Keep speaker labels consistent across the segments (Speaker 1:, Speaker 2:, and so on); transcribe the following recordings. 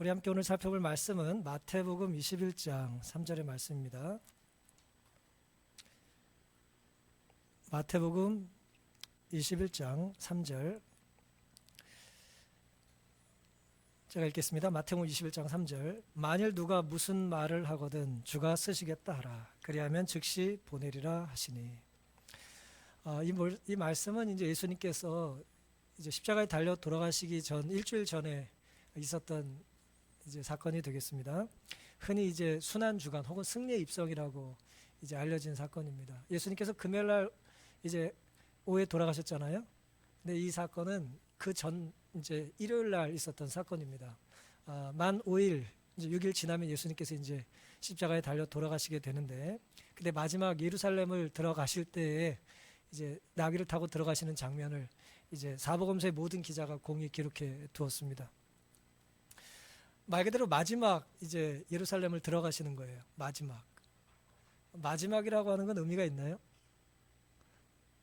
Speaker 1: 우리 함께 오늘 살펴볼 말씀은 마태복음 21장 3절의 말씀입니다. 마태복음 21장 3절 제가 읽겠습니다. 마태복음 21장 3절 만일 누가 무슨 말을 하거든 주가 쓰시겠다 하라. 그리하면 즉시 보내리라 하시니. 이 말씀은 이제 예수님께서 이제 십자가에 달려 돌아가시기 전 일주일 전에 있었던 이제 사건이 되겠습니다. 흔히 이제 순환 주간 혹은 승리의 입성이라고 이제 알려진 사건입니다. 예수님께서 금요일 날 이제 오후에 돌아가셨잖아요. 근데 이 사건은 그 전 이제 일요일 날 있었던 사건입니다. 만 5일 이제 6일 지나면 예수님께서 이제 십자가에 달려 돌아가시게 되는데, 근데 마지막 예루살렘을 들어가실 때에 이제 나귀를 타고 들어가시는 장면을 이제 사복음서의 모든 기자가 공히 기록해 두었습니다. 말 그대로 마지막 이제 예루살렘을 들어가시는 거예요. 마지막이라고 하는 건 의미가 있나요?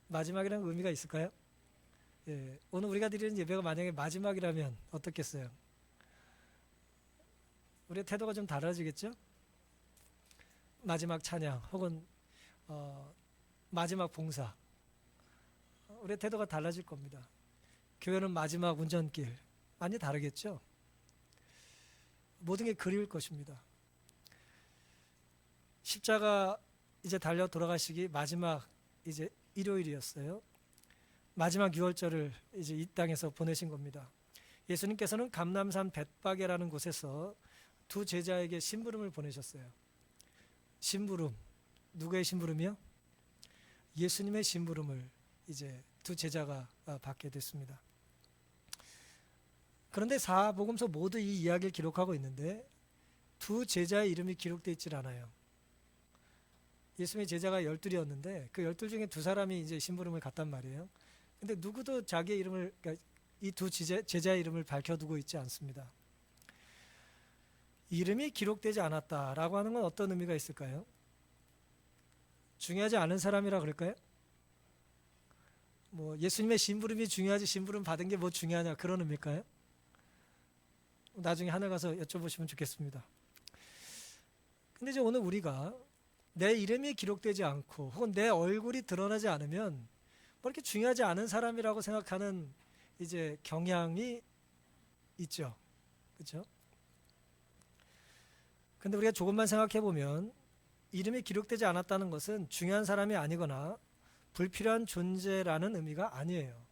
Speaker 1: 마지막이라는 의미가 있을까요? 예, 오늘 우리가 드리는 예배가 만약에 마지막이라면 어떻겠어요? 우리의 태도가 좀 달라지겠죠? 마지막 찬양 혹은 마지막 봉사, 우리의 태도가 달라질 겁니다. 교회는 마지막 운전길, 많이 다르겠죠? 모든 게 그리울 것입니다. 십자가 이제 달려 돌아가시기 마지막 이제 일요일이었어요. 마지막 유월절을 이제 이 땅에서 보내신 겁니다. 예수님께서는 감람산 벳바게라는 곳에서 두 제자에게 심부름을 보내셨어요. 심부름, 누구의 심부름이요? 예수님의 심부름을 이제 두 제자가 받게 됐습니다. 그런데 사복음서 모두 이 이야기를 기록하고 있는데 두 제자의 이름이 기록되어 있질 않아요. 예수님의 제자가 12이었는데 그 12 중에 두 사람이 이제 심부름을 갔단 말이에요. 근데 누구도 자기의 이름을, 그러니까 이 두 제자의 이름을 밝혀두고 있지 않습니다. 이름이 기록되지 않았다라고 하는 건 어떤 의미가 있을까요? 중요하지 않은 사람이라 그럴까요? 뭐 예수님의 심부름이 중요하지 심부름 받은 게 뭐 중요하냐, 그런 의미일까요? 나중에 하늘 가서 여쭤보시면 좋겠습니다. 근데 이제 오늘 우리가 내 이름이 기록되지 않고 혹은 내 얼굴이 드러나지 않으면 뭐 이렇게 중요하지 않은 사람이라고 생각하는 이제 경향이 있죠. 그렇죠? 근데 우리가 조금만 생각해 보면 이름이 기록되지 않았다는 것은 중요한 사람이 아니거나 불필요한 존재라는 의미가 아니에요.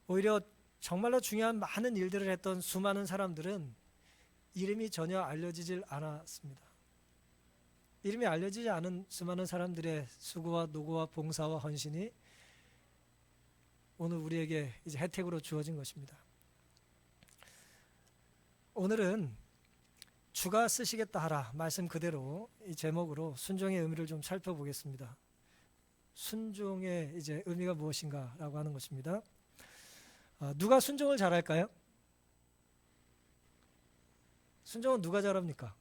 Speaker 1: 오히려 정말로 중요한 많은 일들을 했던 수많은 사람들은 이름이 전혀 알려지질 않았습니다. 이름이 알려지지 않은 수많은 사람들의 수고와 노고와 봉사와 헌신이 오늘 우리에게 이제 혜택으로 주어진 것입니다. 오늘은 주가 쓰시겠다 하라 말씀 그대로 이 제목으로 순종의 의미를 좀 살펴보겠습니다. 순종의 이제 의미가 무엇인가라고 하는 것입니다. 누가 순종을 잘할까요? 순종은 누가 잘합니까?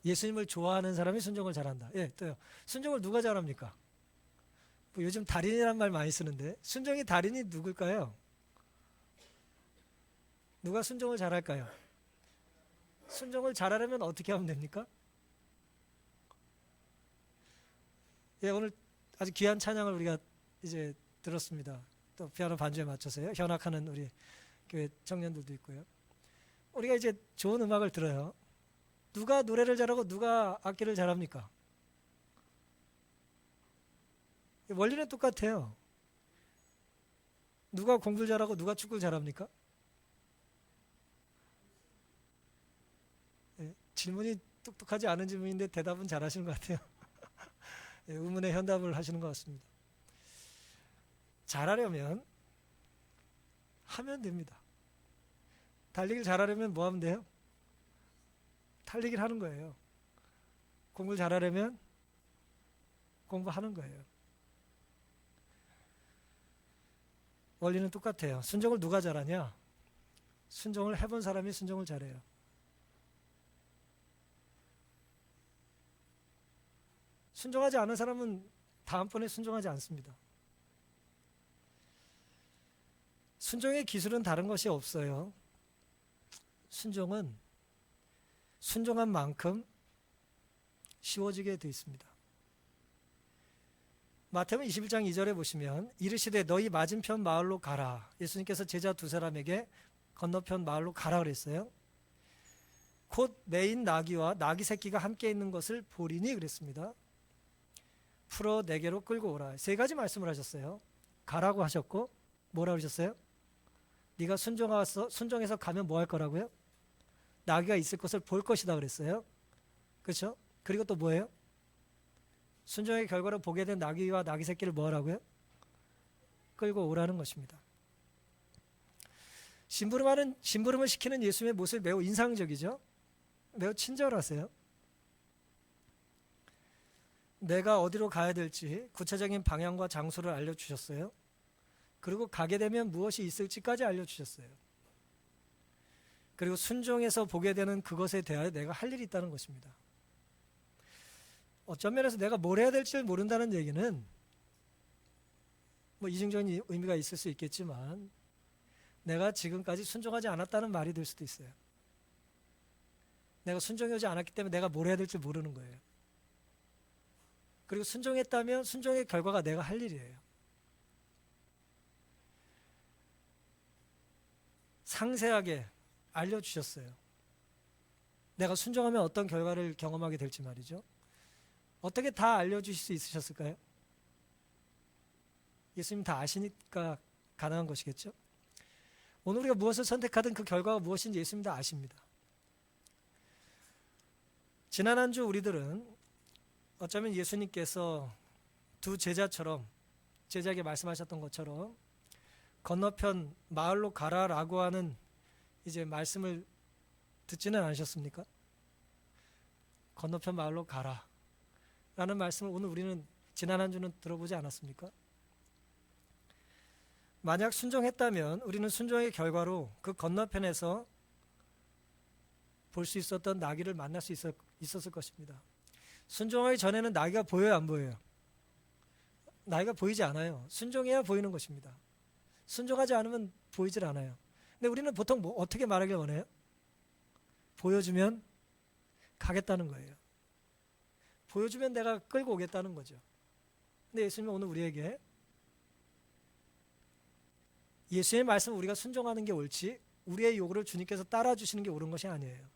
Speaker 1: 예수님을 좋아하는 사람이 순종을 잘한다. 예, 또요. 순종을 누가 잘합니까? 뭐 요즘 달인이란 말 많이 쓰는데 순종의 달인이 누굴까요? 누가 순종을 잘할까요? 순종을 잘하려면 어떻게 하면 됩니까? 예, 오늘 아주 귀한 찬양을 우리가 이제 들었습니다. 또 피아노 반주에 맞춰서요. 현악하는 우리 교회 청년들도 있고요. 우리가 이제 좋은 음악을 들어요. 누가 노래를 잘하고 누가 악기를 잘합니까? 원리는 똑같아요. 누가 공부를 잘하고 누가 축구를 잘합니까? 예, 질문이 똑똑하지 않은 질문인데 대답은 잘하시는 것 같아요. 예, 의문의 현답을 하시는 것 같습니다. 잘하려면 하면 됩니다. 달리기를 잘하려면 뭐 하면 돼요? 달리기를 하는 거예요. 공부를 잘하려면 공부하는 거예요. 원리는 똑같아요. 순종을 누가 잘하냐? 순종을 해본 사람이 순종을 잘해요. 순종하지 않은 사람은 다음번에 순종하지 않습니다. 순종의 기술은 다른 것이 없어요. 순종은 순종한 만큼 쉬워지게 되어 있습니다. 마태복음 21장 2절에 보시면 이르시되 너희 맞은편 마을로 가라. 예수님께서 제자 두 사람에게 건너편 마을로 가라 그랬어요. 곧 매인 나귀와 나귀 새끼가 함께 있는 것을 보리니 그랬습니다. 풀어 내게로 끌고 오라. 세 가지 말씀을 하셨어요. 가라고 하셨고 뭐라고 하셨어요? 네가 순종해서 가면 뭐 할 거라고요? 나귀가 있을 것을 볼 것이다 그랬어요. 그렇죠? 그리고 또 뭐예요? 순종의 결과로 보게 된 나귀와 나귀 새끼를 뭐 하라고요? 끌고 오라는 것입니다. 심부름을 시키는 예수님의 모습이 매우 인상적이죠. 매우 친절하세요. 내가 어디로 가야 될지 구체적인 방향과 장소를 알려주셨어요. 그리고 가게 되면 무엇이 있을지까지 알려주셨어요. 그리고 순종해서 보게 되는 그것에 대하여 내가 할 일이 있다는 것입니다. 어떤 면에서 내가 뭘 해야 될지 모른다는 얘기는 뭐 이중적인 의미가 있을 수 있겠지만 내가 지금까지 순종하지 않았다는 말이 될 수도 있어요. 내가 순종하지 않았기 때문에 내가 뭘 해야 될지 모르는 거예요. 그리고 순종했다면 순종의 결과가 내가 할 일이에요. 상세하게 알려주셨어요. 내가 순종하면 어떤 결과를 경험하게 될지 말이죠. 어떻게 다 알려주실 수 있으셨을까요? 예수님 다 아시니까 가능한 것이겠죠. 오늘 우리가 무엇을 선택하든 그 결과가 무엇인지 예수님 다 아십니다. 지난 한 주 우리들은 어쩌면 예수님께서 두 제자처럼 제자에게 말씀하셨던 것처럼 건너편 마을로 가라라고 하는 이제 말씀을 듣지는 않으셨습니까? 건너편 마을로 가라 라는 말씀을 오늘 우리는 지난 한 주는 들어보지 않았습니까? 만약 순종했다면 우리는 순종의 결과로 그 건너편에서 볼 수 있었던 나귀를 만날 수 있었을 것입니다. 순종하기 전에는 나귀가 보여요, 안 보여요? 나귀가 보이지 않아요. 순종해야 보이는 것입니다. 순종하지 않으면 보이질 않아요. 근데 우리는 보통 어떻게 말하길 원해요? 보여주면 가겠다는 거예요. 보여주면 내가 끌고 오겠다는 거죠. 근데 예수님은 오늘 우리에게 예수의 말씀 우리가 순종하는 게 옳지 우리의 요구를 주님께서 따라주시는 게 옳은 것이 아니에요.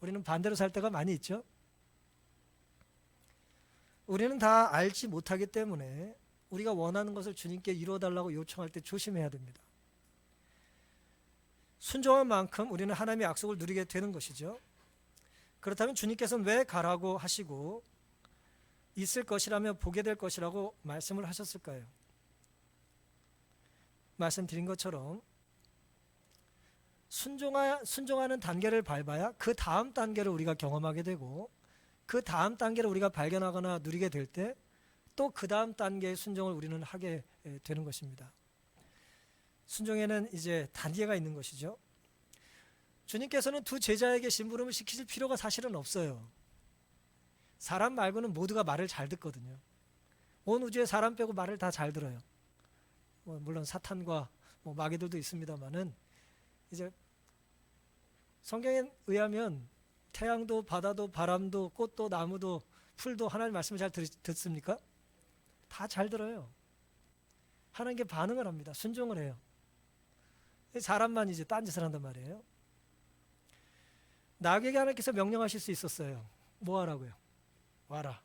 Speaker 1: 우리는 반대로 살 때가 많이 있죠. 우리는 다 알지 못하기 때문에 우리가 원하는 것을 주님께 이루어달라고 요청할 때 조심해야 됩니다. 순종한 만큼 우리는 하나님의 약속을 누리게 되는 것이죠. 그렇다면 주님께서는 왜 가라고 하시고 있을 것이라며 보게 될 것이라고 말씀을 하셨을까요? 말씀드린 것처럼 순종하는 단계를 밟아야 그 다음 단계를 우리가 경험하게 되고 그 다음 단계를 우리가 발견하거나 누리게 될 때 또 그 다음 단계의 순종을 우리는 하게 되는 것입니다. 순종에는 이제 단계가 있는 것이죠. 주님께서는 두 제자에게 심부름을 시키실 필요가 사실은 없어요. 사람 말고는 모두가 말을 잘 듣거든요. 온 우주에 사람 빼고 말을 다 잘 들어요. 물론 사탄과 마귀들도 있습니다만은 이제 성경에 의하면 태양도 바다도 바람도 꽃도 나무도 풀도 하나님 말씀을 잘 듣습니까? 다 잘 들어요. 하나님께 반응을 합니다. 순종을 해요. 사람만 이제 딴짓을 한단 말이에요. 나에게 하나님께서 명령하실 수 있었어요. 뭐 하라고요? 와라.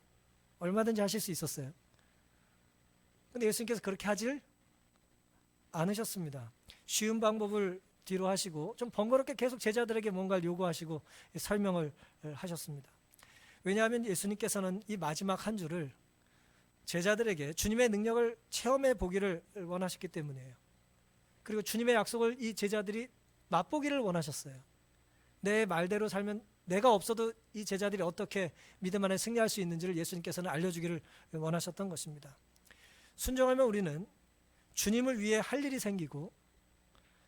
Speaker 1: 얼마든지 하실 수 있었어요. 근데 예수님께서 그렇게 하질 않으셨습니다. 쉬운 방법을 뒤로 하시고 좀 번거롭게 계속 제자들에게 뭔가를 요구하시고 설명을 하셨습니다. 왜냐하면 예수님께서는 이 마지막 한 주를 제자들에게 주님의 능력을 체험해 보기를 원하셨기 때문이에요. 그리고 주님의 약속을 이 제자들이 맛보기를 원하셨어요. 내 말대로 살면 내가 없어도 이 제자들이 어떻게 믿음 안에 승리할 수 있는지를 예수님께서는 알려주기를 원하셨던 것입니다. 순종하면 우리는 주님을 위해 할 일이 생기고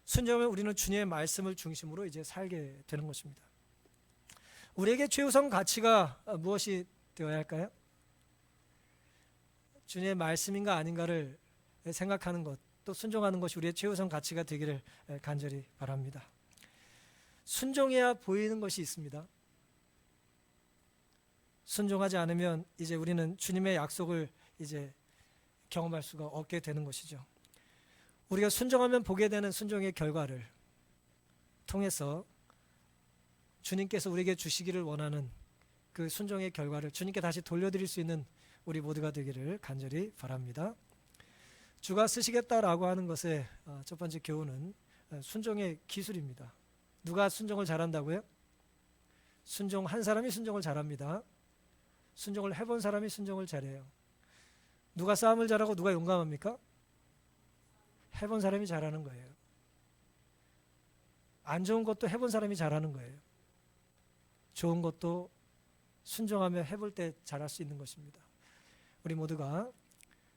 Speaker 1: 순종하면 우리는 주님의 말씀을 중심으로 이제 살게 되는 것입니다. 우리에게 최우선 가치가 무엇이 되어야 할까요? 주님의 말씀인가 아닌가를 생각하는 것, 또 순종하는 것이 우리의 최우선 가치가 되기를 간절히 바랍니다. 순종해야 보이는 것이 있습니다. 순종하지 않으면 이제 우리는 주님의 약속을 이제 경험할 수가 없게 되는 것이죠. 우리가 순종하면 보게 되는 순종의 결과를 통해서 주님께서 우리에게 주시기를 원하는 그 순종의 결과를 주님께 다시 돌려드릴 수 있는 우리 모두가 되기를 간절히 바랍니다. 주가 쓰시겠다라고 하는 것의 첫 번째 교훈은 순종의 기술입니다. 누가 순종을 잘한다고요? 순종한 사람이 순종을 잘합니다. 순종을 해본 사람이 순종을 잘해요. 누가 싸움을 잘하고 누가 용감합니까? 해본 사람이 잘하는 거예요. 안 좋은 것도 해본 사람이 잘하는 거예요. 좋은 것도 순종하며 해볼 때 잘할 수 있는 것입니다. 우리 모두가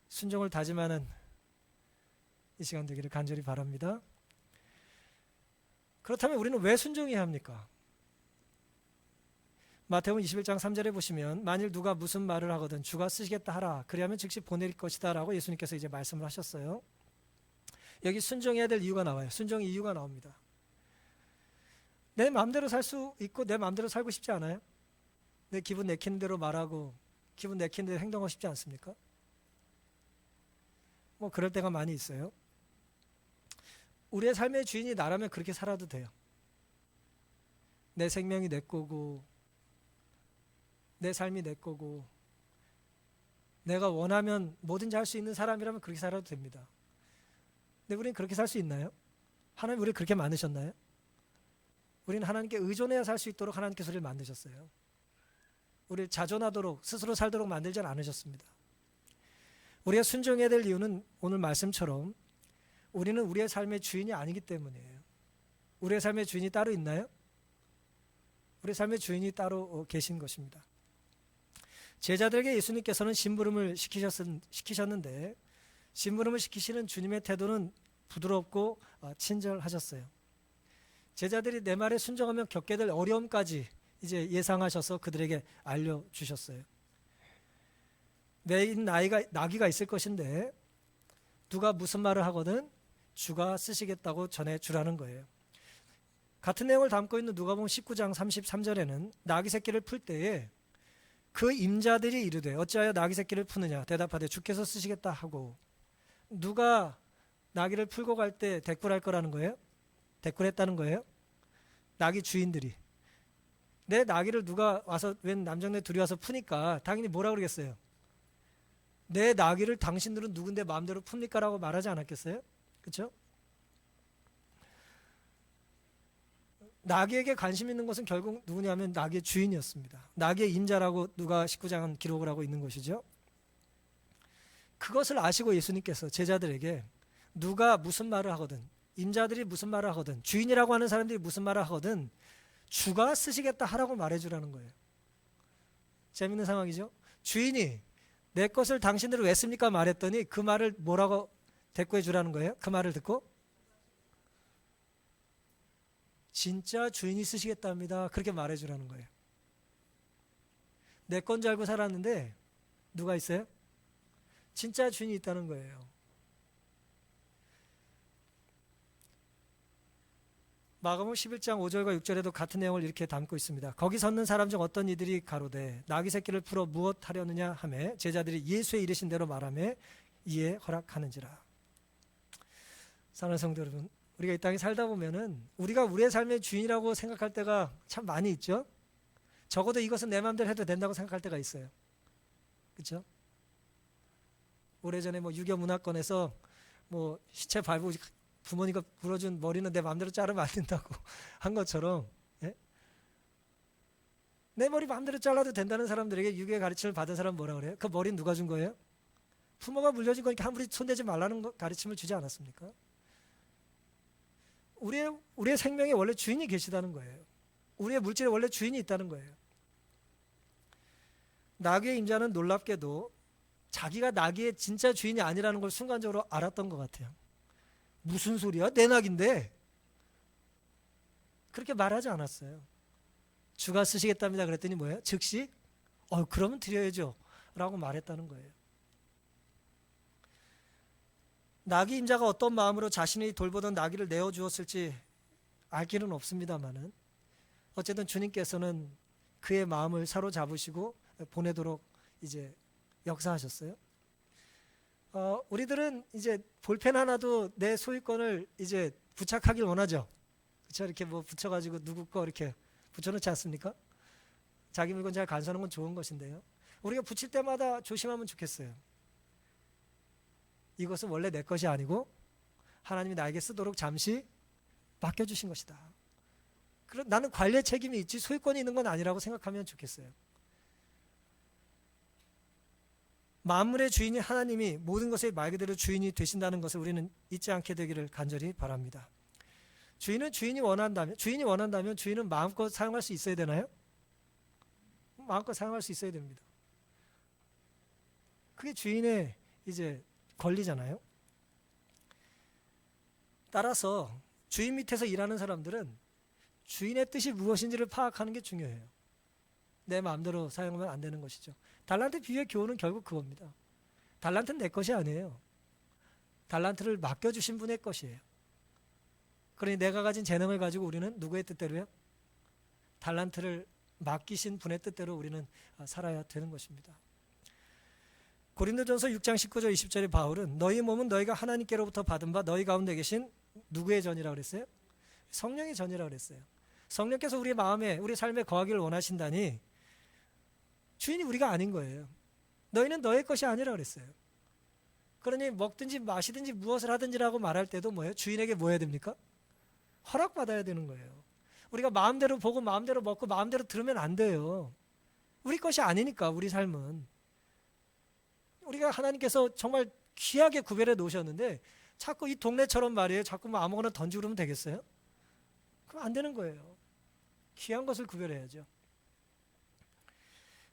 Speaker 1: 순종을 다짐하는 이 시간 되기를 간절히 바랍니다. 그렇다면 우리는 왜 순종해야 합니까? 마태복음 21장 3절에 보시면 만일 누가 무슨 말을 하거든 주가 쓰시겠다 하라 그리하면 즉시 보낼 것이다 라고 예수님께서 이제 말씀을 하셨어요. 여기 순종해야 될 이유가 나와요. 순종의 이유가 나옵니다. 내 마음대로 살 수 있고 내 마음대로 살고 싶지 않아요? 내 기분 내키는 대로 말하고 기분 내키는 대로 행동하고 싶지 않습니까? 뭐 그럴 때가 많이 있어요. 우리의 삶의 주인이 나라면 그렇게 살아도 돼요. 내 생명이 내 거고 내 삶이 내 거고 내가 원하면 뭐든지 할 수 있는 사람이라면 그렇게 살아도 됩니다. 근데 우리는 그렇게 살 수 있나요? 하나님 우리 그렇게 만드셨나요? 우리는 하나님께 의존해야 살 수 있도록 하나님께서 우리를 만드셨어요. 우리를 자존하도록 스스로 살도록 만들지 않으셨습니다. 우리가 순종해야 될 이유는 오늘 말씀처럼 우리는 우리의 삶의 주인이 아니기 때문이에요. 우리의 삶의 주인이 따로 있나요? 우리의 삶의 주인이 따로 계신 것입니다. 제자들에게 예수님께서는 심부름을 시키셨는데 심부름을 시키시는 주님의 태도는 부드럽고 친절하셨어요. 제자들이 내 말에 순종하면 겪게 될 어려움까지 이제 예상하셔서 그들에게 알려주셨어요. 내인 나귀가 있을 것인데 누가 무슨 말을 하거든 주가 쓰시겠다고 전해주라는 거예요. 같은 내용을 담고 있는 누가복음 19장 33절에는 나귀 새끼를 풀 때에 그 임자들이 이르되 어찌하여 나귀 새끼를 푸느냐 대답하되 주께서 쓰시겠다 하고 누가 나귀를 풀고 갈 때 대꾸할 거라는 거예요? 대꾸했다는 거예요? 나귀 주인들이 내 나귀를 누가 와서 웬 남정네 둘이 와서 푸니까 당연히 뭐라 그러겠어요? 내 나귀를 당신들은 누군데 마음대로 풉니까? 라고 말하지 않았겠어요? 그렇죠? 나귀에게 관심 있는 것은 결국 누구냐면 나귀의 주인이었습니다. 나귀의 임자라고 누가 19장은 기록을 하고 있는 것이죠. 그것을 아시고 예수님께서 제자들에게 누가 무슨 말을 하거든 임자들이 무슨 말을 하거든 주인이라고 하는 사람들이 무슨 말을 하거든 주가 쓰시겠다 하라고 말해주라는 거예요. 재밌는 상황이죠. 주인이 내 것을 당신들은 왜 씁니까? 말했더니 그 말을 뭐라고 대꾸해 주라는 거예요? 그 말을 듣고 진짜 주인이 쓰시겠답니다. 그렇게 말해 주라는 거예요. 내 건 줄 알고 살았는데 누가 있어요? 진짜 주인이 있다는 거예요. 마가복음 11장 5절과 6절에도 같은 내용을 이렇게 담고 있습니다. 거기 섰는 사람 중 어떤 이들이 가로되 나귀 새끼를 풀어 무엇 하려느냐 하매 제자들이 예수의 이르신 대로 말하매 이에 허락하는지라. 사랑하는 성도 여러분, 우리가 이 땅에 살다 보면은 우리가 우리의 삶의 주인이라고 생각할 때가 참 많이 있죠. 적어도 이것은 내 마음대로 해도 된다고 생각할 때가 있어요. 그렇죠? 오래전에 뭐 유교 문화권에서 뭐 시체 밟고 부모님과 불어준 머리는 내 마음대로 자르면 안 된다고 한 것처럼 예? 내 머리 마음대로 잘라도 된다는 사람들에게 유교의 가르침을 받은 사람은 뭐라 그래요? 그 머리는 누가 준 거예요? 부모가 물려준 거니까 함부로 손대지 말라는 가르침을 주지 않았습니까? 우리의 생명에 원래 주인이 계시다는 거예요. 우리의 물질에 원래 주인이 있다는 거예요. 나귀의 임자는 놀랍게도 자기가 나귀의 진짜 주인이 아니라는 걸 순간적으로 알았던 것 같아요. 무슨 소리야? 내 낙인데. 그렇게 말하지 않았어요. 주가 쓰시겠답니다. 그랬더니 뭐예요? 즉시 그러면 드려야죠 라고 말했다는 거예요. 나귀 임자가 어떤 마음으로 자신이 돌보던 나귀를 내어주었을지 알 길은 없습니다만은 어쨌든 주님께서는 그의 마음을 사로잡으시고 보내도록 이제 역사하셨어요. 우리들은 이제 볼펜 하나도 내 소유권을 이제 부착하길 원하죠. 그렇죠? 이렇게 뭐 붙여가지고 누구 거 이렇게 붙여놓지 않습니까? 자기 물건 잘 간수하는 건 좋은 것인데요. 우리가 붙일 때마다 조심하면 좋겠어요. 이것은 원래 내 것이 아니고 하나님이 나에게 쓰도록 잠시 맡겨주신 것이다. 나는 관리의 책임이 있지 소유권이 있는 건 아니라고 생각하면 좋겠어요. 만물의 주인이 하나님이 모든 것의 말 그대로 주인이 되신다는 것을 우리는 잊지 않게 되기를 간절히 바랍니다. 주인이 원한다면 주인은 마음껏 사용할 수 있어야 되나요? 마음껏 사용할 수 있어야 됩니다. 그게 주인의 이제 권리잖아요. 따라서 주인 밑에서 일하는 사람들은 주인의 뜻이 무엇인지를 파악하는 게 중요해요. 내 마음대로 사용하면 안 되는 것이죠. 달란트 비유의 교훈은 결국 그겁니다. 달란트는 내 것이 아니에요. 달란트를 맡겨주신 분의 것이에요. 그러니 내가 가진 재능을 가지고 우리는 누구의 뜻대로요? 달란트를 맡기신 분의 뜻대로 우리는 살아야 되는 것입니다. 고린도전서 6장 19절 20절에 바울은 너희 몸은 너희가 하나님께로부터 받은 바 너희 가운데 계신 누구의 전이라고 그랬어요? 성령의 전이라고 그랬어요. 성령께서 우리 마음에 우리 삶에 거하기를 원하신다니 주인이 우리가 아닌 거예요. 너희는 너의 것이 아니라 그랬어요. 그러니 먹든지 마시든지 무엇을 하든지라고 말할 때도 뭐예요? 주인에게 뭐 해야 됩니까? 허락받아야 되는 거예요. 우리가 마음대로 보고 마음대로 먹고 마음대로 들으면 안 돼요. 우리 것이 아니니까 우리 삶은. 우리가 하나님께서 정말 귀하게 구별해 놓으셨는데 자꾸 이 동네처럼 말이에요. 자꾸 뭐 아무거나 던지고 그러면 되겠어요? 그럼 안 되는 거예요. 귀한 것을 구별해야죠.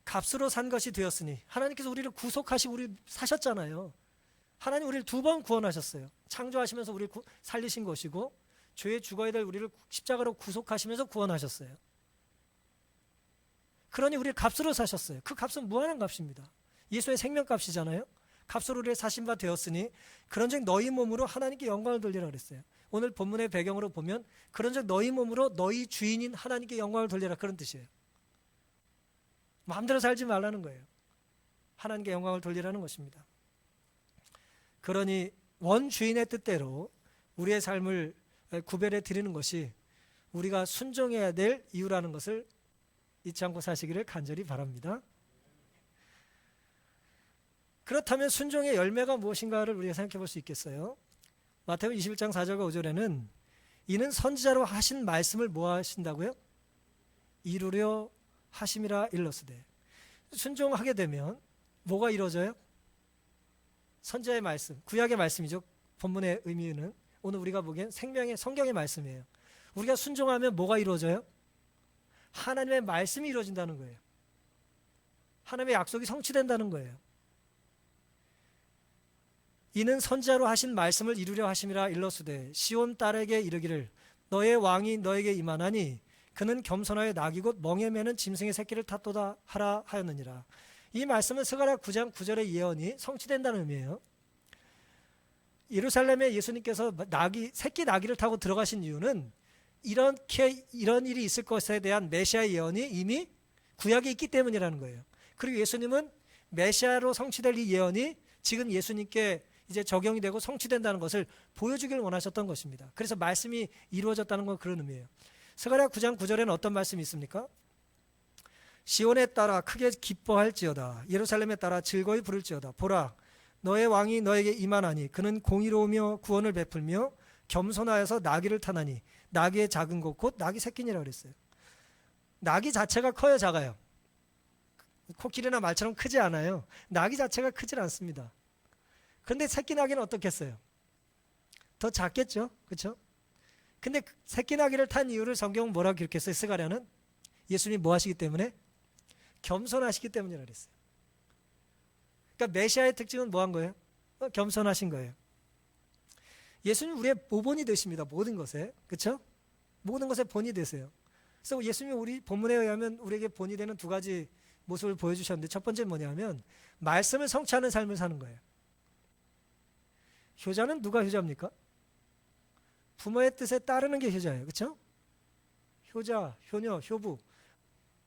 Speaker 1: 값으로 산 것이 되었으니 하나님께서 우리를 구속하시고 우리를 사셨잖아요. 하나님 우리를 2번 구원하셨어요. 창조하시면서 우리를 살리신 것이고 죄에 죽어야 될 우리를 십자가로 구속하시면서 구원하셨어요. 그러니 우리를 값으로 사셨어요. 그 값은 무한한 값입니다. 예수의 생명값이잖아요. 값으로 우리를 사신 바 되었으니 그런즉 너희 몸으로 하나님께 영광을 돌리라 그랬어요. 오늘 본문의 배경으로 보면 그런즉 너희 몸으로 너희 주인인 하나님께 영광을 돌리라 그런 뜻이에요. 마음대로 살지 말라는 거예요. 하나님께 영광을 돌리라는 것입니다. 그러니 원주인의 뜻대로 우리의 삶을 구별해 드리는 것이 우리가 순종해야 될 이유라는 것을 잊지 않고 사시기를 간절히 바랍니다. 그렇다면 순종의 열매가 무엇인가를 우리가 생각해 볼 수 있겠어요? 마태복음 21장 4절과 5절에는 이는 선지자로 하신 말씀을 뭐 하신다고요? 이루려 하심이라 일렀으되. 순종하게 되면 뭐가 이루어져요? 선지자의 말씀, 구약의 말씀이죠. 본문의 의미는 오늘 우리가 보기엔 생명의 성경의 말씀이에요. 우리가 순종하면 뭐가 이루어져요? 하나님의 말씀이 이루어진다는 거예요. 하나님의 약속이 성취된다는 거예요. 이는 선지자로 하신 말씀을 이루려 하심이라 일러스되 시온 딸에게 이르기를 너의 왕이 너에게 임하나니 그는 겸손하여 낙이 곧 멍에 매는 짐승의 새끼를 탓도다 하라 하였느니라. 이 말씀은 스가랴 9장 9절의 예언이 성취된다는 의미예요. 예루살렘에 예수님께서 새끼 나귀를 타고 들어가신 이유는 이런 일이 있을 것에 대한 메시아의 예언이 이미 구약에 있기 때문이라는 거예요. 그리고 예수님은 메시아로 성취될 이 예언이 지금 예수님께 이제 적용이 되고 성취된다는 것을 보여주길 원하셨던 것입니다. 그래서 말씀이 이루어졌다는 건 그런 의미예요. 스가랴 9장 9절에는 어떤 말씀이 있습니까? 시온에 따라 크게 기뻐할지어다. 예루살렘에 따라 즐거이 부를지어다. 보라, 너의 왕이 너에게 임하나니 그는 공의로우며 구원을 베풀며 겸손하여서 나귀를 타나니 나귀의 작은 것 곧 나귀 새끼니라 그랬어요. 나귀 자체가 커요, 작아요? 코끼리나 말처럼 크지 않아요. 나귀 자체가 크질 않습니다. 그런데 새끼 나귀는 어떻겠어요? 더 작겠죠, 그렇죠? 근데 새끼 나귀를 탄 이유를 성경은 뭐라고 기록했어요? 스가랴는 예수님이 뭐 하시기 때문에? 겸손하시기 때문이라고 그랬어요. 그러니까 메시아의 특징은 뭐 한 거예요? 겸손하신 거예요. 예수님 우리의 모본이 되십니다. 모든 것에. 그렇죠? 모든 것에 본이 되세요. 그래서 예수님이 우리 본문에 의하면 우리에게 본이 되는 2가지 모습을 보여주셨는데 첫 번째는 뭐냐면 말씀을 성취하는 삶을 사는 거예요. 효자는 누가 효자입니까? 부모의 뜻에 따르는 게 효자예요. 그렇죠? 효자, 효녀, 효부.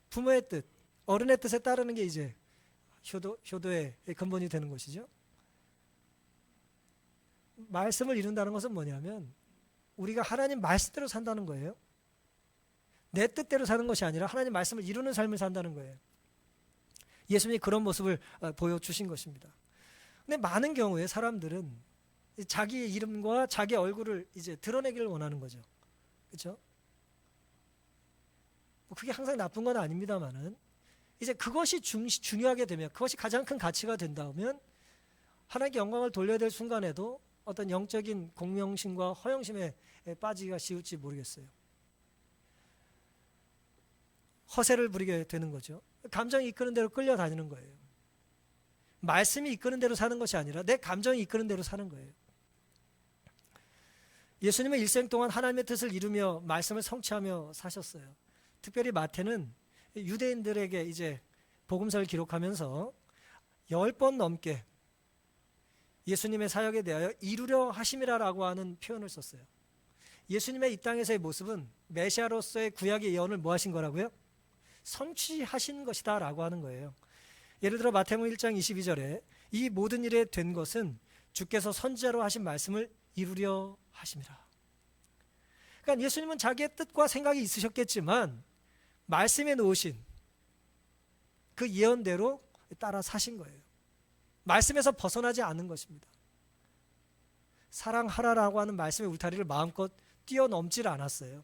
Speaker 1: 부모의 뜻, 어른의 뜻에 따르는 게 이제 효도의 근본이 되는 것이죠. 말씀을 이룬다는 것은 뭐냐면 우리가 하나님 말씀대로 산다는 거예요. 내 뜻대로 사는 것이 아니라 하나님 말씀을 이루는 삶을 산다는 거예요. 예수님이 그런 모습을 보여주신 것입니다. 근데 많은 경우에 사람들은 자기 이름과 자기 얼굴을 이제 드러내기를 원하는 거죠. 그렇죠? 그게 항상 나쁜 건 아닙니다만은 이제 그것이 중요하게 되면, 그것이 가장 큰 가치가 된다면 하나님께 영광을 돌려야 될 순간에도 어떤 영적인 공명심과 허영심에 빠지기가 쉬울지 모르겠어요. 허세를 부리게 되는 거죠. 감정이 이끄는 대로 끌려다니는 거예요. 말씀이 이끄는 대로 사는 것이 아니라 내 감정이 이끄는 대로 사는 거예요. 예수님은 일생 동안 하나님의 뜻을 이루며 말씀을 성취하며 사셨어요. 특별히 마태는 유대인들에게 이제 복음서를 기록하면서 10번 넘게 예수님의 사역에 대하여 이루려 하심이라고 하는 표현을 썼어요. 예수님의 이 땅에서의 모습은 메시아로서의 구약의 예언을 뭐 하신 거라고요? 성취하신 것이다 라고 하는 거예요. 예를 들어 마태복음 1장 22절에 이 모든 일에 된 것은 주께서 선지자로 하신 말씀을 이루려 하심이라. 그러니까 예수님은 자기의 뜻과 생각이 있으셨겠지만 말씀에 놓으신 그 예언대로 따라 사신 거예요. 말씀에서 벗어나지 않은 것입니다. 사랑하라라고 하는 말씀의 울타리를 마음껏 뛰어넘질 않았어요.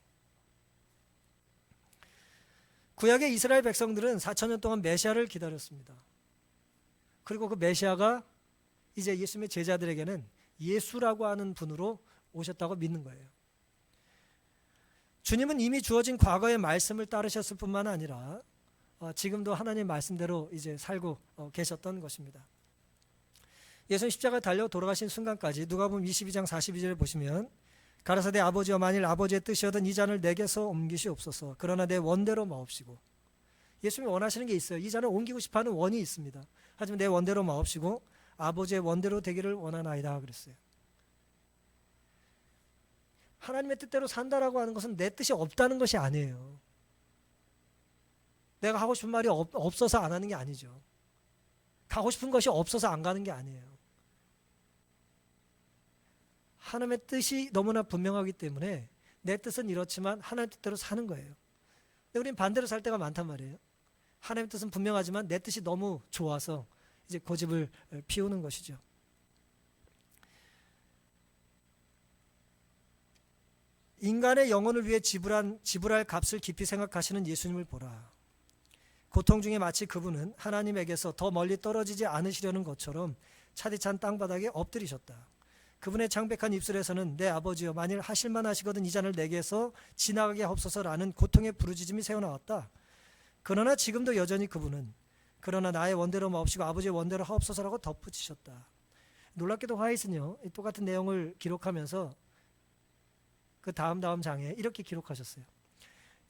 Speaker 1: 구약의 이스라엘 백성들은 4,000년 동안 메시아를 기다렸습니다. 그리고 그 메시아가 이제 예수님의 제자들에게는 예수라고 하는 분으로 오셨다고 믿는 거예요. 주님은 이미 주어진 과거의 말씀을 따르셨을 뿐만 아니라 지금도 하나님 말씀대로 이제 살고 계셨던 것입니다. 예수님 십자가에 달려 돌아가신 순간까지 누가복음 22장 42절을 보시면 가라사대 아버지여 만일 아버지의 뜻이거든 이 잔을 내게서 옮기시옵소서. 그러나 내 원대로 마옵시고. 예수님이 원하시는 게 있어요. 이 잔을 옮기고 싶어하는 원이 있습니다. 하지만 내 원대로 마옵시고 아버지의 원대로 되기를 원하나이다 그랬어요. 하나님의 뜻대로 산다라고 하는 것은 내 뜻이 없다는 것이 아니에요. 내가 하고 싶은 말이 없어서 안 하는 게 아니죠. 가고 싶은 것이 없어서 안 가는 게 아니에요. 하나님의 뜻이 너무나 분명하기 때문에 내 뜻은 이렇지만 하나님 뜻대로 사는 거예요. 근데 우리는 반대로 살 때가 많단 말이에요. 하나님의 뜻은 분명하지만 내 뜻이 너무 좋아서 이제 고집을 피우는 것이죠. 인간의 영혼을 위해 지불할 값을 깊이 생각하시는 예수님을 보라. 고통 중에 마치 그분은 하나님에게서 더 멀리 떨어지지 않으시려는 것처럼 차디찬 땅바닥에 엎드리셨다. 그분의 창백한 입술에서는 내 아버지여 만일 하실만 하시거든 이 잔을 내게서 지나가게 하옵소서라는 고통의 부르짖음이 새어나왔다. 그러나 지금도 여전히 그분은 그러나 나의 원대로 마옵시고 아버지의 원대로 하옵소서라고 덧붙이셨다. 놀랍게도 화이트는요 똑같은 내용을 기록하면서 그 다음 장에 이렇게 기록하셨어요.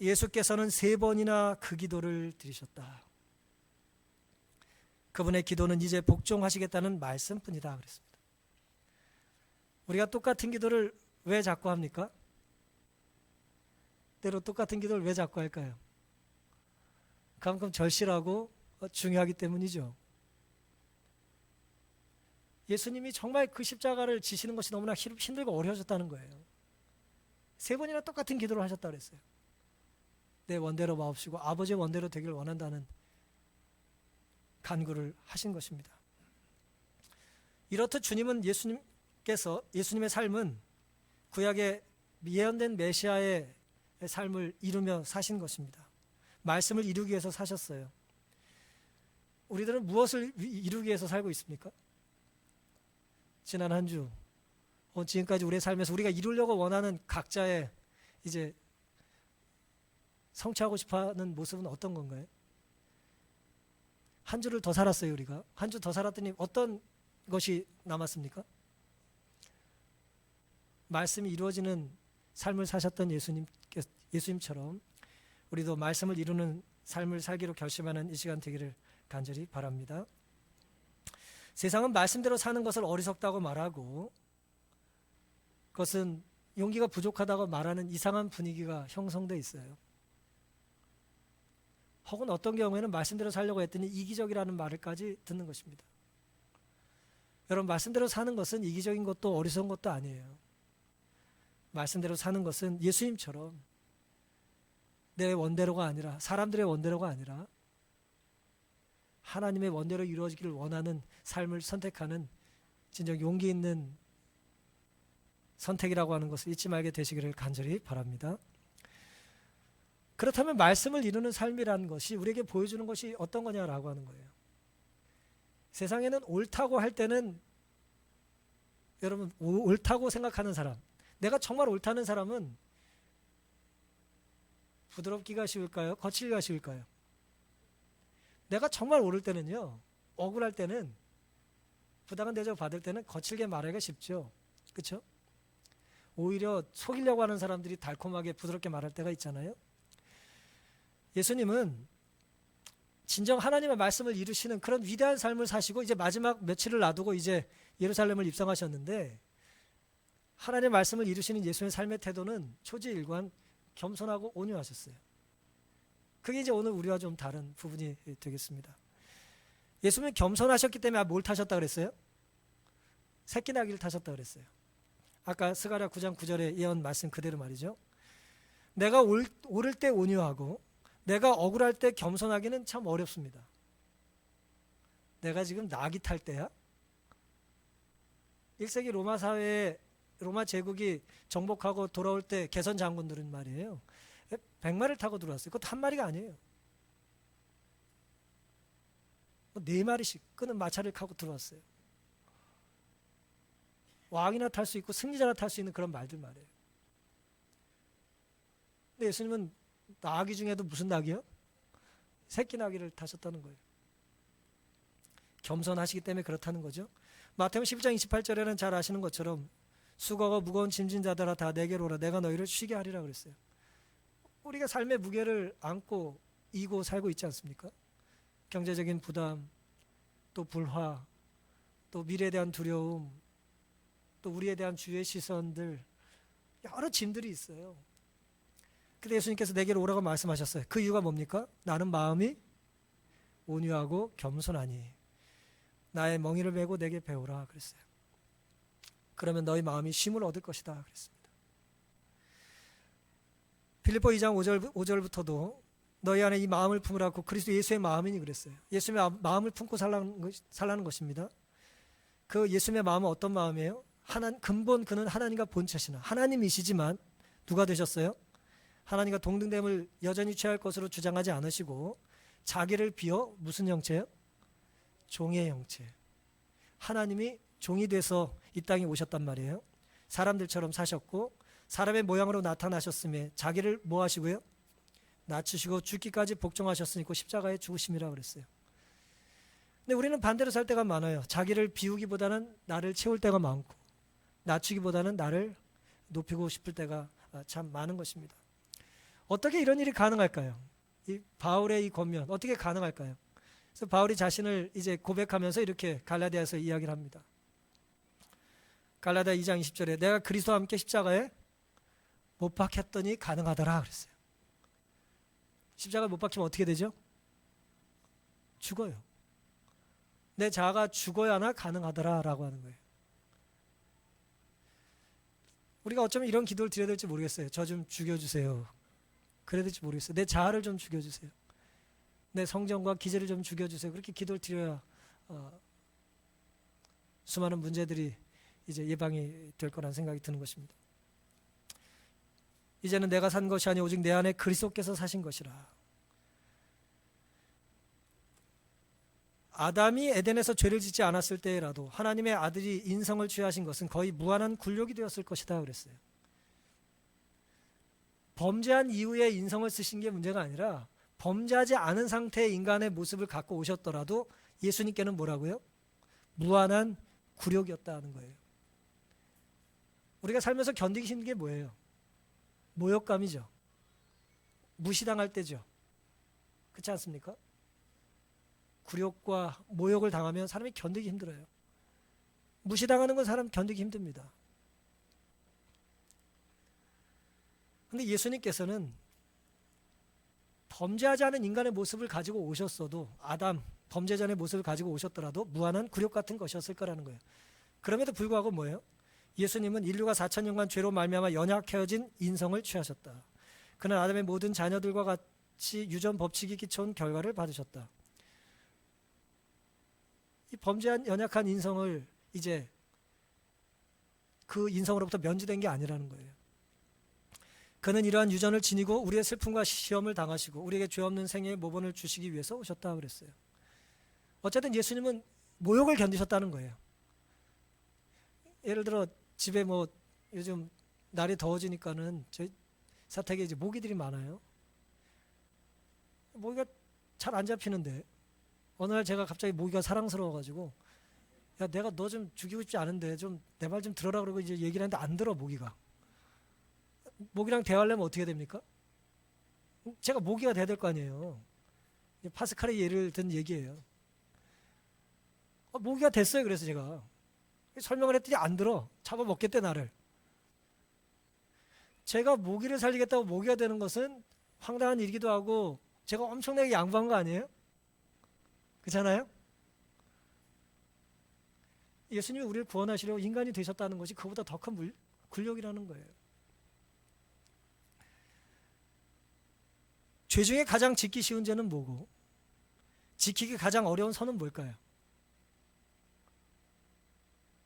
Speaker 1: 예수께서는 3번이나 그 기도를 드리셨다. 그분의 기도는 이제 복종하시겠다는 말씀뿐이다 그랬습니다. 우리가 똑같은 기도를 왜 자꾸 합니까? 때로 똑같은 기도를 왜 자꾸 할까요? 그만큼 절실하고 중요하기 때문이죠. 예수님이 정말 그 십자가를 지시는 것이 너무나 힘들고 어려워졌다는 거예요. 3번이나 똑같은 기도를 하셨다 그랬어요. 내 원대로 마옵시고 아버지의 원대로 되길 원한다는 간구를 하신 것입니다. 이렇듯 주님은 예수님의 삶은 구약의 예언된 메시아의 삶을 이루며 사신 것입니다. 말씀을 이루기 위해서 사셨어요. 우리들은 무엇을 이루기 위해서 살고 있습니까? 지난 한 주, 지금까지 우리의 삶에서 우리가 이루려고 원하는 각자의 이제 성취하고 싶어하는 모습은 어떤 건가요? 한 주를 더 살았어요, 우리가. 한 주 더 살았더니 어떤 것이 남았습니까? 말씀이 이루어지는 삶을 사셨던 예수님처럼 우리도 말씀을 이루는 삶을 살기로 결심하는 이 시간 되기를 간절히 바랍니다. 세상은 말씀대로 사는 것을 어리석다고 말하고 그것은 용기가 부족하다고 말하는 이상한 분위기가 형성돼 있어요. 혹은 어떤 경우에는 말씀대로 살려고 했더니 이기적이라는 말을까지 듣는 것입니다. 여러분, 말씀대로 사는 것은 이기적인 것도 어리석은 것도 아니에요. 말씀대로 사는 것은 예수님처럼 내 원대로가 아니라, 사람들의 원대로가 아니라 하나님의 원대로 이루어지기를 원하는 삶을 선택하는 진정 용기 있는 선택이라고 하는 것을 잊지 말게 되시기를 간절히 바랍니다. 그렇다면 말씀을 이루는 삶이라는 것이 우리에게 보여주는 것이 어떤 거냐라고 하는 거예요. 세상에는 옳다고 할 때는, 여러분, 옳다고 생각하는 사람, 내가 정말 옳다는 사람은 부드럽기가 쉬울까요? 거칠기가 쉬울까요? 내가 정말 옳을 때는요, 억울할 때는, 부당한 대접 받을 때는 거칠게 말하기가 쉽죠. 그렇죠? 오히려 속이려고 하는 사람들이 달콤하게 부드럽게 말할 때가 있잖아요. 예수님은 진정 하나님의 말씀을 이루시는 그런 위대한 삶을 사시고 이제 마지막 며칠을 놔두고 이제 예루살렘을 입성하셨는데, 하나님의 말씀을 이루시는 예수님의 삶의 태도는 초지일관 겸손하고 온유하셨어요. 그게 이제 오늘 우리와 좀 다른 부분이 되겠습니다. 예수님은 겸손하셨기 때문에 뭘 타셨다 그랬어요? 새끼나귀를 타셨다 그랬어요. 아까 스가랴 9장 9절의 예언 말씀 그대로 말이죠. 내가 옳을 때 온유하고 내가 억울할 때 겸손하기는 참 어렵습니다. 내가 지금 나귀 탈 때야? 1세기 로마 사회에 로마 제국이 정복하고 돌아올 때 개선 장군들은 말이에요, 100마리를 타고 들어왔어요. 그것도 한 마리가 아니에요. 4마리씩 끄는 마차를 타고 들어왔어요. 왕이나 탈 수 있고 승리자가 탈 수 있는 그런 말들 말이에요. 근데 예수님은 나귀 중에도 무슨 나귀요? 새끼 나귀를 타셨다는 거예요. 겸손하시기 때문에 그렇다는 거죠. 마태복음 12장 28절에는 잘 아시는 것처럼 수고하고 무거운 짐진 자들아 다 내게로 오라 내가 너희를 쉬게 하리라 그랬어요. 우리가 삶의 무게를 안고 이고 살고 있지 않습니까? 경제적인 부담, 또 불화, 또 미래에 대한 두려움, 또 우리에 대한 주의 시선들, 여러 짐들이 있어요. 근데 예수님께서 내게로 오라고 말씀하셨어요. 그 이유가 뭡니까? 나는 마음이 온유하고 겸손하니 나의 멍에를 메고 내게 배우라 그랬어요. 그러면 너희 마음이 쉼을 얻을 것이다 그랬습니다. 빌립보 2장 5절부터도 너희 안에 이 마음을 품으라고 그리스도 예수의 마음이니 그랬어요. 예수님의 마음을 품고 살라는 것입니다. 그 예수님의 마음은 어떤 마음이에요? 근본 그는 하나님과 본체시나 하나님이시지만 누가 되셨어요? 하나님과 동등됨을 여전히 취할 것으로 주장하지 않으시고 자기를 비워 무슨 형체요? 종의 형체. 하나님이 종이 돼서 이 땅에 오셨단 말이에요. 사람들처럼 사셨고 사람의 모양으로 나타나셨음에 자기를 뭐 하시고요? 낮추시고 죽기까지 복종하셨으니까 십자가에 죽으심이라 그랬어요. 근데 우리는 반대로 살 때가 많아요. 자기를 비우기보다는 나를 채울 때가 많고 낮추기보다는 나를 높이고 싶을 때가 참 많은 것입니다. 어떻게 이런 일이 가능할까요? 이 바울의 이 권면 어떻게 가능할까요? 그래서 바울이 자신을 이제 고백하면서 이렇게 갈라디아에서 이야기를 합니다. 갈라디아 2장 20절에 내가 그리스도와 함께 십자가에 못 박혔더니 가능하더라 그랬어요. 십자가에 못 박히면 어떻게 되죠? 죽어요. 내 자아가 죽어야나 가능하더라 라고 하는 거예요. 우리가 어쩌면 이런 기도를 드려야 될지 모르겠어요. 저 좀 죽여주세요. 그래야 될지 모르겠어요. 내 자아를 좀 죽여주세요. 내 성정과 기제를 좀 죽여주세요. 그렇게 기도를 드려야 수많은 문제들이 이제 예방이 될 거라는 생각이 드는 것입니다. 이제는 내가 산 것이 아니 오직 내 안에 그리스도께서 사신 것이라. 아담이 에덴에서 죄를 짓지 않았을 때라도 하나님의 아들이 인성을 취하신 것은 거의 무한한 굴욕이 되었을 것이다 그랬어요. 범죄한 이후에 인성을 쓰신 게 문제가 아니라 범죄하지 않은 상태의 인간의 모습을 갖고 오셨더라도 예수님께는 뭐라고요? 무한한 굴욕이었다는 거예요. 우리가 살면서 견디기 힘든 게 뭐예요? 모욕감이죠. 무시당할 때죠. 그렇지 않습니까? 굴욕과 모욕을 당하면 사람이 견디기 힘들어요. 무시당하는 건 사람 견디기 힘듭니다. 근데 예수님께서는 범죄하지 않은 인간의 모습을 가지고 오셨어도, 아담 범죄 전의 모습을 가지고 오셨더라도 무한한 굴욕 같은 것이었을 거라는 거예요. 그럼에도 불구하고 뭐예요? 예수님은 인류가 4,000년간 죄로 말미암아 연약해진 인성을 취하셨다. 그는 아담의 모든 자녀들과 같이 유전 법칙이 끼쳐온 결과를 받으셨다. 이 범죄한 연약한 인성을 이제 그 인성으로부터 면제된 게 아니라는 거예요. 그는 이러한 유전을 지니고 우리의 슬픔과 시험을 당하시고 우리에게 죄 없는 생애의 모본을 주시기 위해서 오셨다 그랬어요. 어쨌든 예수님은 모욕을 견디셨다는 거예요. 예를 들어 집에 뭐 요즘 날이 더워지니까는 저희 사택에 이제 모기들이 많아요. 모기가 잘 안 잡히는데 어느 날 제가 갑자기 모기가 사랑스러워가지고, 야 내가 너 좀 죽이고 싶지 않은데 좀 내 말 좀 들어라 그러고 이제 얘기를 하는데 안 들어. 모기랑 대화하려면 어떻게 됩니까? 제가 모기가 돼야 될 거 아니에요. 파스칼의 예를 든 얘기예요. 모기가 됐어요. 그래서 제가 설명을 했더니 안 들어. 잡아먹겠대 나를. 제가 모기를 살리겠다고 모기가 되는 것은 황당한 일이기도 하고 제가 엄청나게 양보한 거 아니에요? 그렇잖아요? 예수님이 우리를 구원하시려고 인간이 되셨다는 것이 그보다 더 큰 굴욕이라는 거예요. 죄 중에 가장 지키기 쉬운 죄는 뭐고 지키기 가장 어려운 선은 뭘까요?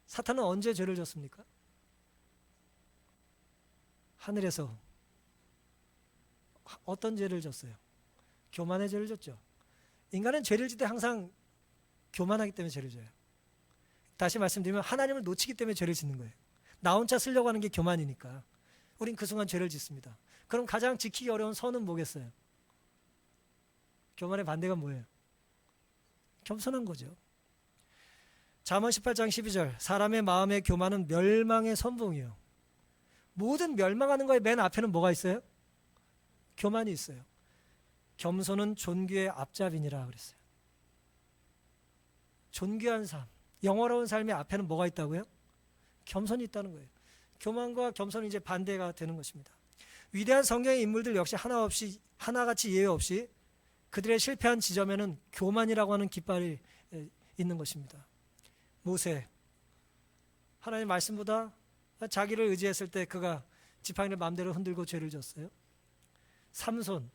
Speaker 1: 사탄은 언제 죄를 졌습니까? 하늘에서 어떤 죄를 졌어요? 교만의 죄를 졌죠. 인간은 죄를 짓 때 항상 교만하기 때문에 죄를 져요. 다시 말씀드리면 하나님을 놓치기 때문에 죄를 짓는 거예요. 나 혼자 쓰려고 하는 게 교만이니까 우린 그 순간 죄를 짓습니다. 그럼 가장 지키기 어려운 선은 뭐겠어요? 교만의 반대가 뭐예요? 겸손한 거죠. 잠언 18장 12절, 사람의 마음의 교만은 멸망의 선봉이에요. 모든 멸망하는 거에 맨 앞에는 뭐가 있어요? 교만이 있어요. 겸손은 존귀의 앞잡이니라 그랬어요. 존귀한 삶, 영화로운 삶의 앞에는 뭐가 있다고요? 겸손이 있다는 거예요. 교만과 겸손이 이제 반대가 되는 것입니다. 위대한 성경의 인물들 역시 하나같이 예외 없이 그들의 실패한 지점에는 교만이라고 하는 깃발이 있는 것입니다. 모세, 하나님 말씀보다 자기를 의지했을 때 그가 지팡이를 마음대로 흔들고 죄를 졌어요. 삼손,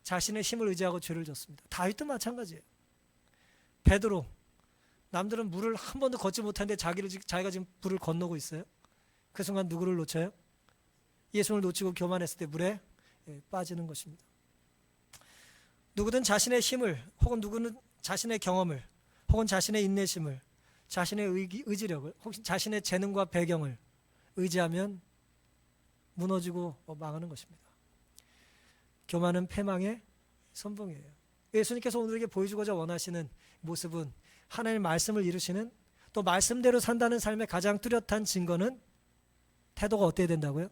Speaker 1: 자신의 힘을 의지하고 죄를 졌습니다. 다윗도 마찬가지예요. 베드로, 남들은 물을 한 번도 걷지 못하는데 자기가 지금 물을 건너고 있어요. 그 순간 누구를 놓쳐요? 예수를 놓치고 교만했을 때 물에 빠지는 것입니다. 누구든 자신의 힘을 혹은 누구는 자신의 경험을 혹은 자신의 인내심을 자신의 의지력을 혹시 자신의 재능과 배경을 의지하면 무너지고 망하는 것입니다. 교만은 패망의 선봉이에요. 예수님께서 오늘에게 보여주고자 원하시는 모습은 하나님의 말씀을 이루시는, 또 말씀대로 산다는 삶의 가장 뚜렷한 증거는 태도가 어때야 된다고요?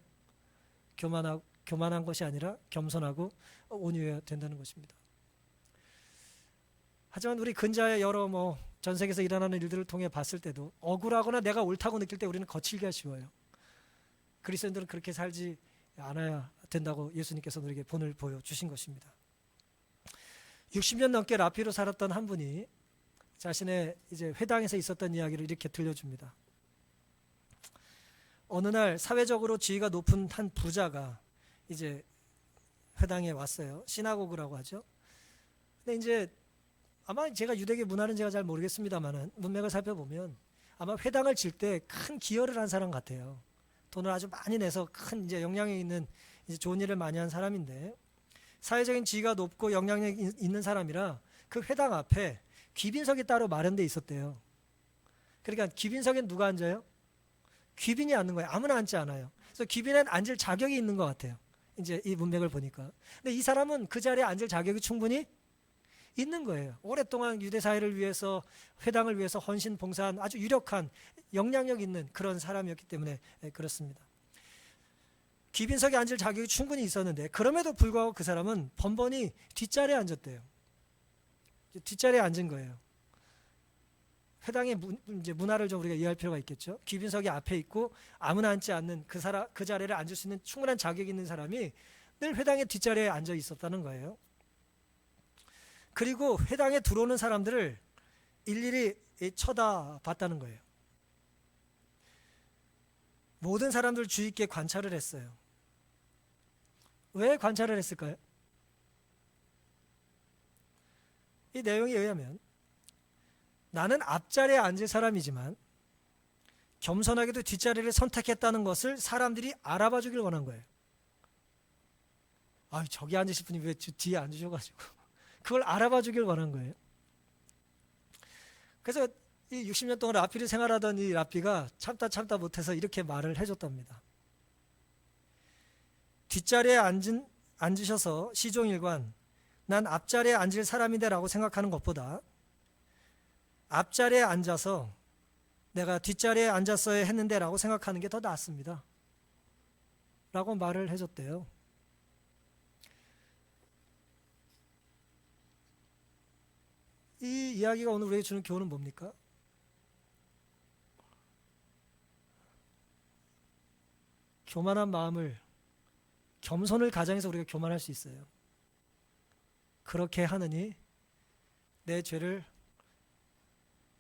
Speaker 1: 교만한 것이 아니라 겸손하고 온유해야 된다는 것입니다. 하지만 우리 근자의 여러 전 세계에서 일어나는 일들을 통해 봤을 때도 억울하거나 내가 옳다고 느낄 때 우리는 거칠기가 쉬워요. 그리스도인들은 그렇게 살지 않아야 된다고 예수님께서 우리에게 본을 보여주신 것입니다. 60년 넘게 라피로 살았던 한 분이 자신의 이제 회당에서 있었던 이야기를 이렇게 들려줍니다. 어느 날 사회적으로 지위가 높은 한 부자가 이제 회당에 왔어요. 시나고그라고 하죠. 근데 이제 아마 제가 유대계 문화는 제가 잘 모르겠습니다만은 문맥을 살펴보면 아마 회당을 질 때 큰 기여를 한 사람 같아요. 돈을 아주 많이 내서 큰 이제 영향력 있는 이제 좋은 일을 많이 한 사람인데, 사회적인 지위가 높고 영향력 있는 사람이라 그 회당 앞에 귀빈석이 따로 마련돼 있었대요. 그러니까 귀빈석엔 누가 앉아요? 귀빈이 앉는 거예요. 아무나 앉지 않아요. 그래서 귀빈엔 앉을 자격이 있는 것 같아요. 이제 이 문맥을 보니까. 근데 이 사람은 그 자리에 앉을 자격이 충분히 있는 거예요. 오랫동안 유대 사회를 위해서, 회당을 위해서 헌신 봉사한 아주 유력한 영향력 있는 그런 사람이었기 때문에 그렇습니다. 귀빈석에 앉을 자격이 충분히 있었는데 그럼에도 불구하고 그 사람은 번번이 뒷자리에 앉았대요. 뒷자리에 앉은 거예요. 회당의 이제 문화를 좀 우리가 이해할 필요가 있겠죠. 귀빈석이 앞에 있고 아무나 앉지 않는 그 자리를 앉을 수 있는 충분한 자격이 있는 사람이 늘 회당의 뒷자리에 앉아 있었다는 거예요. 그리고 회당에 들어오는 사람들을 일일이 쳐다봤다는 거예요. 모든 사람들 주의 있게 관찰을 했어요. 왜 관찰을 했을까요? 이 내용에 의하면 나는 앞자리에 앉을 사람이지만 겸손하게도 뒷자리를 선택했다는 것을 사람들이 알아봐 주길 원한 거예요. 아, 저기 앉으실 분이 왜 뒤에 앉으셔가지고 그걸 알아봐 주길 원한 거예요. 그래서 이 60년 동안 라피를 생활하던 이 라피가 참다 못해서 이렇게 말을 해줬답니다. 뒷자리에 앉으셔서 시종일관 난 앞자리에 앉을 사람인데 라고 생각하는 것보다 앞자리에 앉아서 내가 뒷자리에 앉았어야 했는데 라고 생각하는 게 더 낫습니다 라고 말을 해줬대요. 이 이야기가 오늘 우리에게 주는 교훈은 뭡니까? 교만한 마음을, 겸손을 가장해서 우리가 교만할 수 있어요. 그렇게 하느니 내 죄를,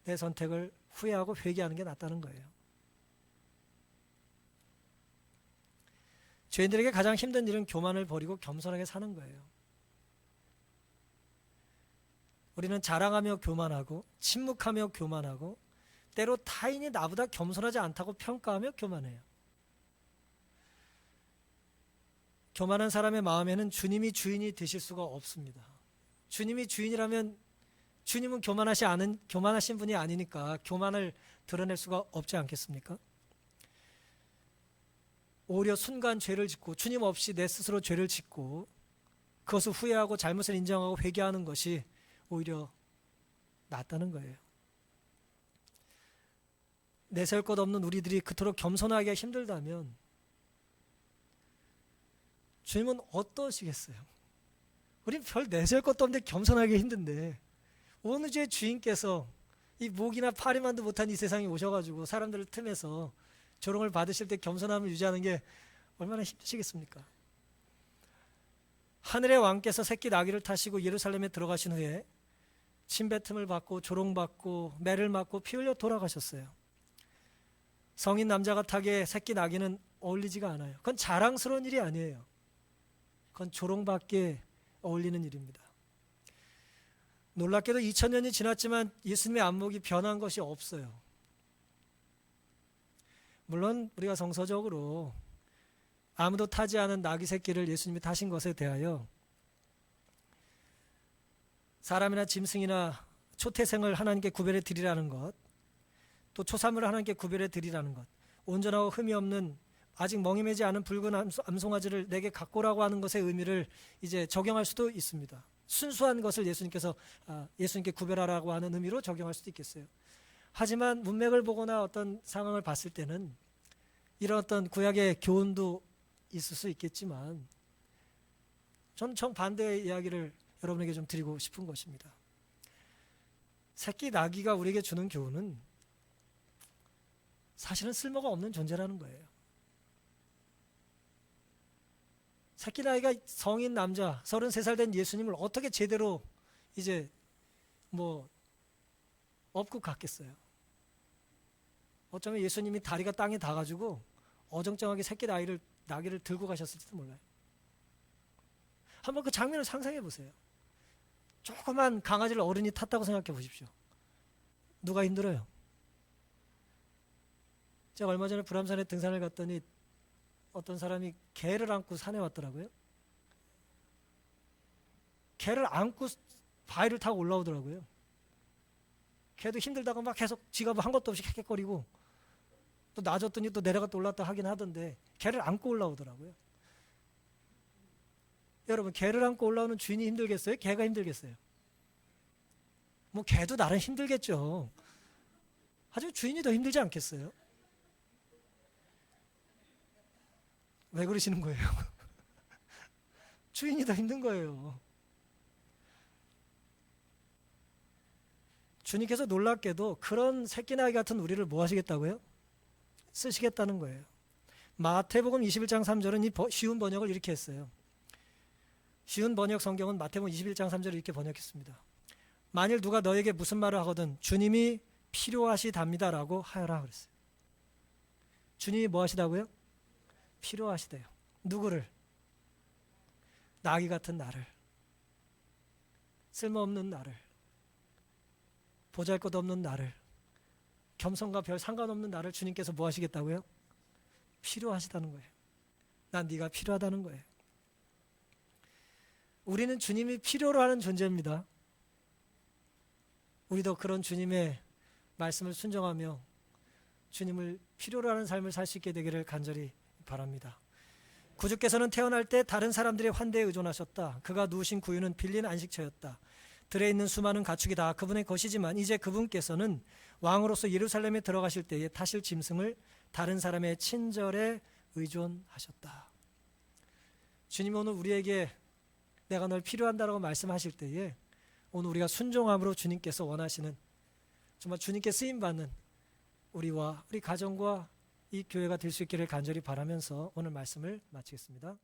Speaker 1: 내 선택을 후회하고 회개하는 게 낫다는 거예요. 죄인들에게 가장 힘든 일은 교만을 버리고 겸손하게 사는 거예요. 우리는 자랑하며 교만하고 침묵하며 교만하고 때로 타인이 나보다 겸손하지 않다고 평가하며 교만해요. 교만한 사람의 마음에는 주님이 주인이 되실 수가 없습니다. 주님이 주인이라면 주님은 교만하신 분이 아니니까 교만을 드러낼 수가 없지 않겠습니까? 오히려 순간 죄를 짓고 주님 없이 내 스스로 죄를 짓고 그것을 후회하고 잘못을 인정하고 회개하는 것이 오히려 낫다는 거예요. 내세울 것 없는 우리들이 그토록 겸손하기가 힘들다면 주님은 어떠시겠어요? 우린 별 내세울 것도 없는데 겸손하기 힘든데 어느 죄의 주인께서 이 목이나 파리만도 못한 이 세상에 오셔가지고 사람들을 틈에서 조롱을 받으실 때 겸손함을 유지하는 게 얼마나 힘드시겠습니까? 하늘의 왕께서 새끼 나귀를 타시고 예루살렘에 들어가신 후에 침뱉음을 받고 조롱받고 매를 맞고 피 흘려 돌아가셨어요. 성인 남자가 타기에 새끼 나귀는 어울리지가 않아요. 그건 자랑스러운 일이 아니에요. 그건 조롱받기에 어울리는 일입니다. 놀랍게도 2000년이 지났지만 예수님의 안목이 변한 것이 없어요. 물론 우리가 정서적으로 아무도 타지 않은 나귀 새끼를 예수님이 타신 것에 대하여 사람이나 짐승이나 초태생을 하나님께 구별해 드리라는 것, 또 초사물을 하나님께 구별해 드리라는 것, 온전하고 흠이 없는 아직 멍이 매지 않은 붉은 암송아지를 내게 갖고 오라고 하는 것의 의미를 이제 적용할 수도 있습니다. 순수한 것을 예수님께 구별하라고 하는 의미로 적용할 수도 있겠어요. 하지만 문맥을 보거나 어떤 상황을 봤을 때는 이런 어떤 구약의 교훈도 있을 수 있겠지만 저는 정반대의 이야기를 여러분에게 좀 드리고 싶은 것입니다. 새끼 나귀가 우리에게 주는 교훈은 사실은 쓸모가 없는 존재라는 거예요. 새끼 나귀가 성인 남자 33살 된 예수님을 어떻게 제대로 이제 업고 갔겠어요. 어쩌면 예수님이 다리가 땅에 닿아가지고 어정쩡하게 새끼 나귀를 들고 가셨을지도 몰라요. 한번 그 장면을 상상해 보세요. 조그만 강아지를 어른이 탔다고 생각해 보십시오. 누가 힘들어요? 제가 얼마 전에 불암산에 등산을 갔더니 어떤 사람이 개를 안고 산에 왔더라고요. 개를 안고 바위를 타고 올라오더라고요. 개도 힘들다가 막 계속 지가 한 것도 없이 헥헥거리고 또 낮았더니 또 내려갔다 올랐다 하긴 하던데 개를 안고 올라오더라고요. 여러분, 개를 안고 올라오는 주인이 힘들겠어요? 개가 힘들겠어요? 개도 나름 힘들겠죠. 하지만 주인이 더 힘들지 않겠어요? 왜 그러시는 거예요? 주인이 더 힘든 거예요. 주님께서 놀랍게도 그런 새끼나귀 같은 우리를 뭐 하시겠다고요? 쓰시겠다는 거예요. 마태복음 21장 3절은 이 쉬운 번역을 이렇게 했어요. 쉬운 번역 성경은 마태복음 21장 3절을 이렇게 번역했습니다. 만일 누가 너에게 무슨 말을 하거든 주님이 필요하시답니다라고 하여라 그랬어요. 주님이 뭐 하시다고요? 필요하시대요. 누구를? 나귀 같은 나를, 쓸모없는 나를, 보잘것없는 나를, 겸손과 별 상관없는 나를 주님께서 뭐 하시겠다고요? 필요하시다는 거예요. 난 네가 필요하다는 거예요. 우리는 주님이 필요로 하는 존재입니다. 우리도 그런 주님의 말씀을 순종하며 주님을 필요로 하는 삶을 살 수 있게 되기를 간절히 바랍니다. 구주께서는 태어날 때 다른 사람들의 환대에 의존하셨다. 그가 누우신 구유는 빌린 안식처였다. 들에 있는 수많은 가축이 다 그분의 것이지만 이제 그분께서는 왕으로서 예루살렘에 들어가실 때에 타실 짐승을 다른 사람의 친절에 의존하셨다. 주님 오늘 우리에게 내가 널 필요한다라고 말씀하실 때에 오늘 우리가 순종함으로 주님께서 원하시는 정말 주님께 쓰임받는 우리와 우리 가정과 이 교회가 될 수 있기를 간절히 바라면서 오늘 말씀을 마치겠습니다.